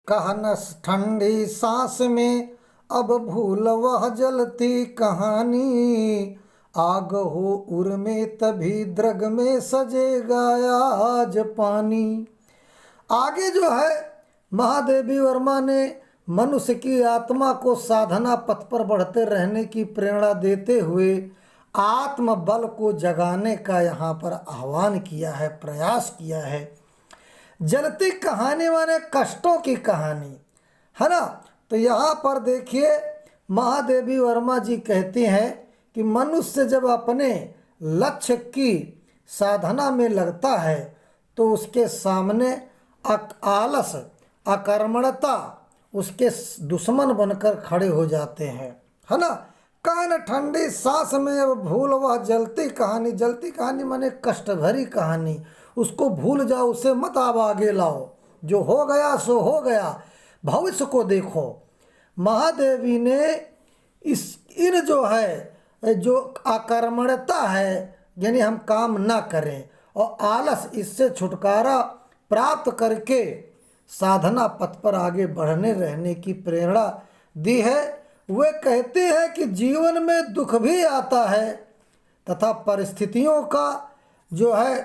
कहनस ठंडी सांस में अब भूल वह जलती कहानी। आग हो उर में तभी द्रग में सजेगा आज पानी। आगे जो है महादेवी वर्मा ने मनुष्य की आत्मा को साधना पथ पर बढ़ते रहने की प्रेरणा देते हुए आत्म बल को जगाने का यहाँ पर आह्वान किया है, प्रयास किया है। जलती कहानी माने कष्टों की कहानी, है ना। तो यहाँ पर देखिए महादेवी वर्मा जी कहती हैं कि मनुष्य जब अपने लक्ष्य की साधना में लगता है तो उसके सामने आलस, अकर्मण्यता उसके दुश्मन बनकर खड़े हो जाते हैं, है ना। कान ठंडी सांस में अब भूल वह जलती कहानी। जलती कहानी माने कष्ट भरी कहानी, उसको भूल जाओ, उसे मत अब आगे लाओ। जो हो गया सो हो गया, भविष्य को देखो। महादेवी ने इन जो है जो अकर्मण्यता है यानी हम काम ना करें और आलस, इससे छुटकारा प्राप्त करके साधना पथ पर आगे बढ़ने रहने की प्रेरणा दी है। वे कहते हैं कि जीवन में दुख भी आता है तथा परिस्थितियों का जो है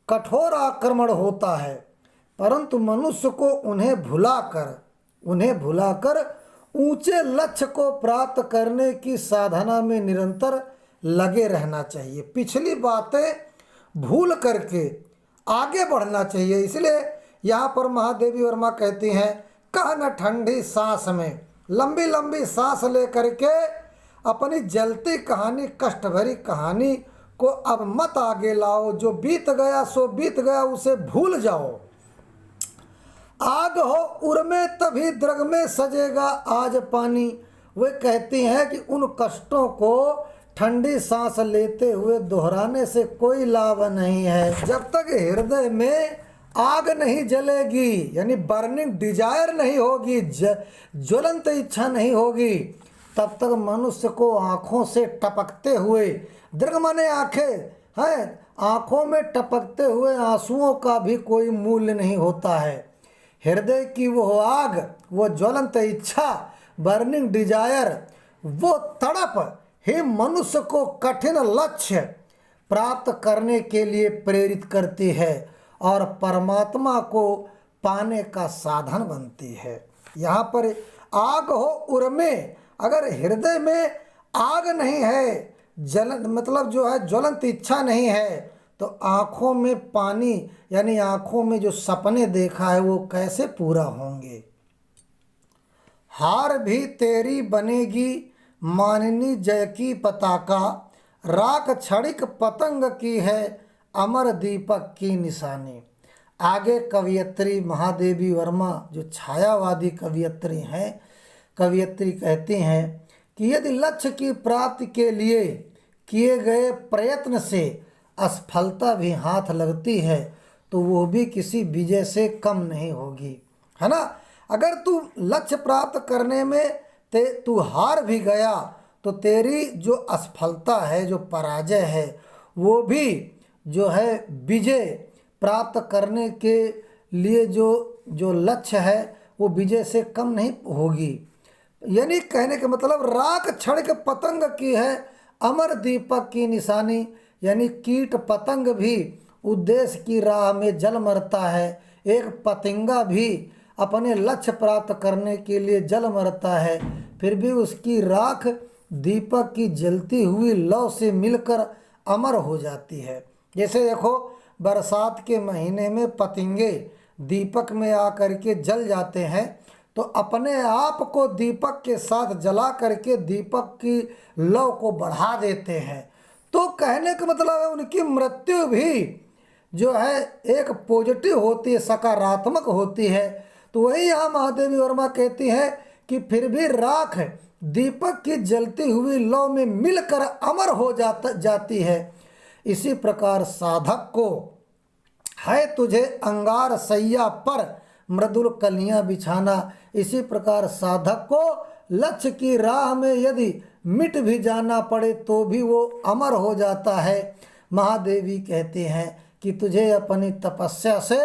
कठोर आक्रमण होता है, परंतु मनुष्य को उन्हें भुलाकर ऊंचे लक्ष्य को प्राप्त करने की साधना में निरंतर लगे रहना चाहिए। पिछली बातें भूल करके आगे बढ़ना चाहिए। इसलिए यहाँ पर महादेवी वर्मा कहती हैं, कह न ठंडी सांस में, लंबी लंबी सांस ले करके अपनी जलती कहानी, कष्ट भरी कहानी को अब मत आगे लाओ। जो बीत गया सो बीत गया, उसे भूल जाओ। आग हो उर में तभी द्रग में सजेगा आज पानी। वे कहती हैं कि उन कष्टों को ठंडी सांस लेते हुए दोहराने से कोई लाभ नहीं है। जब तक हृदय में आग नहीं जलेगी यानी बर्निंग डिजायर नहीं होगी, ज्वलंत इच्छा नहीं होगी, तब तक मनुष्य को आँखों से टपकते हुए, दृग माने आँखें हैं, आँखों में टपकते हुए आंसुओं का भी कोई मूल्य नहीं होता है। हृदय की वो आग, वो ज्वलंत इच्छा, बर्निंग डिजायर, वो तड़प ही मनुष्य को कठिन लक्ष्य प्राप्त करने के लिए प्रेरित करती है और परमात्मा को पाने का साधन बनती है। यहाँ पर आग हो उर में, अगर हृदय में आग नहीं है, जलन मतलब जो है ज्वलंत इच्छा नहीं है, तो आँखों में पानी यानी आँखों में जो सपने देखा है वो कैसे पूरा होंगे। हार भी तेरी बनेगी माननी जय की पताका, राख क्षणिक पतंग की है अमर दीपक की निशानी। आगे कवियत्री महादेवी वर्मा जो छायावादी कवियत्री हैं, कवियत्री कहती हैं कि यदि लक्ष्य की प्राप्ति के लिए किए गए प्रयत्न से असफलता भी हाथ लगती है तो वो भी किसी विजय से कम नहीं होगी, है ना। अगर तू लक्ष्य प्राप्त करने में तू हार भी गया तो तेरी जो असफलता है, जो पराजय है, वो भी जो है विजय प्राप्त करने के लिए जो लक्ष्य है वो विजय से कम नहीं होगी। यानी कहने का मतलब राख क्षणिक पतंग की है अमर दीपक की निशानी, यानी कीट पतंग भी उद्देश्य की राह में जल मरता है, एक पतंगा भी अपने लक्ष्य प्राप्त करने के लिए जल मरता है, फिर भी उसकी राख दीपक की जलती हुई लौ से मिलकर अमर हो जाती है। जैसे देखो बरसात के महीने में पतंगे दीपक में आकर के जल जाते हैं तो अपने आप को दीपक के साथ जला करके दीपक की लौ को बढ़ा देते हैं। तो कहने का मतलब है उनकी मृत्यु भी जो है एक पॉजिटिव होती है, सकारात्मक होती है। तो वही यहाँ महादेवी वर्मा कहती है कि फिर भी राख दीपक की जलती हुई लौ में मिलकर अमर हो जाती है। इसी प्रकार साधक को है तुझे अंगार सैया पर मृदुल कलियां बिछाना। इसी प्रकार साधक को लक्ष्य की राह में यदि मिट भी जाना पड़े तो भी वो अमर हो जाता है। महादेवी कहते हैं कि तुझे अपनी तपस्या से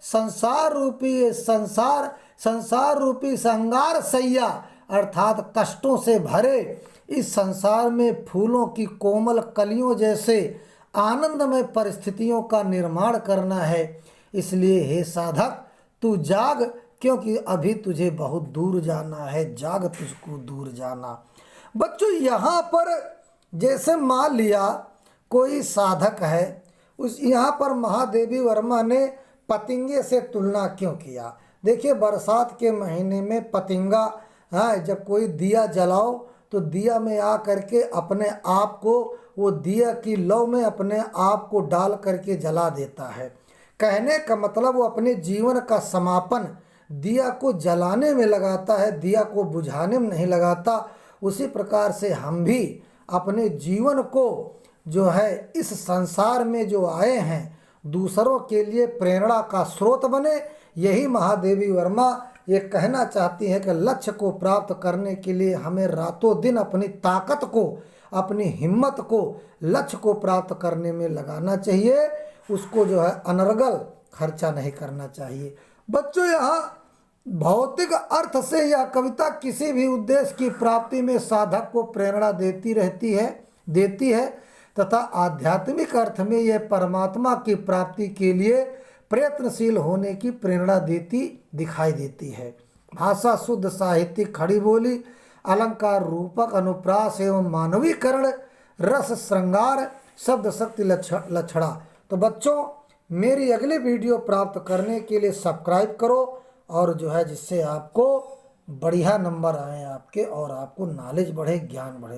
संसार रूपी ये संसार संसार रूपी संगार सैया अर्थात कष्टों से भरे इस संसार में फूलों की कोमल कलियों जैसे आनंदमय परिस्थितियों का निर्माण करना है। इसलिए हे साधक, तू जाग, क्योंकि अभी तुझे बहुत दूर जाना है। जाग, तुझको दूर जाना। बच्चों, यहाँ पर जैसे मान लिया कोई साधक है, उस यहाँ पर महादेवी वर्मा ने पतंगे से तुलना क्यों किया? देखिए, बरसात के महीने में पतंगा है, जब कोई दिया जलाओ तो दिया में आ करके अपने आप को, वो दिया की लौ में अपने आप को डाल करके जला देता है। कहने का मतलब वो अपने जीवन का समापन दिया को जलाने में लगाता है, दिया को बुझाने में नहीं लगाता। उसी प्रकार से हम भी अपने जीवन को जो है इस संसार में जो आए हैं, दूसरों के लिए प्रेरणा का स्रोत बने। यही महादेवी वर्मा ये कहना चाहती है कि लक्ष्य को प्राप्त करने के लिए हमें रातों दिन अपनी ताकत को, अपनी हिम्मत को लक्ष्य को प्राप्त करने में लगाना चाहिए। उसको जो है अनर्गल खर्चा नहीं करना चाहिए। बच्चों, यहाँ भौतिक अर्थ से यह कविता किसी भी उद्देश्य की प्राप्ति में साधक को प्रेरणा देती है तथा आध्यात्मिक अर्थ में यह परमात्मा की प्राप्ति के लिए प्रयत्नशील होने की प्रेरणा दिखाई देती है। भाषा शुद्ध, साहित्यिक, खड़ी बोली, अलंकार, रूपक, अनुप्रास एवं मानवीकरण, रस, श्रृंगार, शब्द शक्ति, लक्षणा। तो बच्चों, मेरी अगली वीडियो प्राप्त करने के लिए सब्सक्राइब करो, और जो है जिससे आपको बढ़िया नंबर आए आपके, और आपको नॉलेज बढ़े, ज्ञान बढ़े।